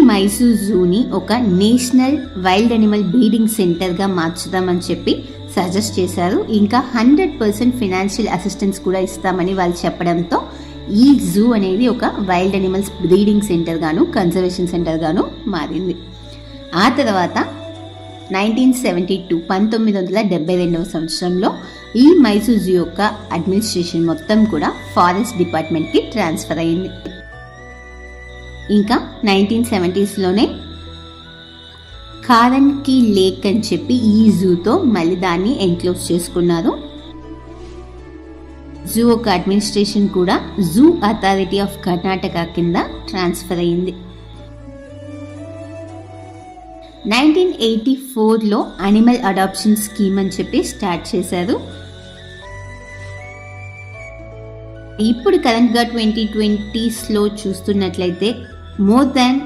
మైసూర్ జూని ఒక national wild animal breeding సెంటర్గా మార్చుదామని చెప్పి suggest చేశారు. ఇంకా 100% ఫినాన్షియల్ అసిస్టెన్స్ కూడా ఇస్తామని వాళ్ళు చెప్పడంతో ఈ జూ అనేది ఒక వైల్డ్ అనిమల్స్ బ్రీడింగ్ సెంటర్ గాను కన్జర్వేషన్ సెంటర్ గాను మారింది. ఆ తర్వాత 1972 సంవత్సరంలో ఈ మైసూర్ జూ యొక్క అడ్మినిస్ట్రేషన్ మొత్తం కూడా ఫారెస్ట్ డిపార్ట్మెంట్కి ట్రాన్స్ఫర్ అయింది. ఇంకా 1970స్లోనే కారన్ కీ లేక్ అని చెప్పి ఈ జూతో మళ్ళీ దాన్ని ఎన్క్లోజ్ చేసుకున్నారు. జూ యొక్క అడ్మినిస్ట్రేషన్ కూడా జూ అథారిటీ ఆఫ్ కర్ణాటక కింద ట్రాన్స్ఫర్ అయింది. 1984లో అనిమల్ అడాప్షన్ స్కీమ్ అని చెప్పి స్టార్ట్ చేశారు. ఇప్పుడు కరెంట్గా 2020స్లో చూస్తున్నట్లయితే మోర్ దాన్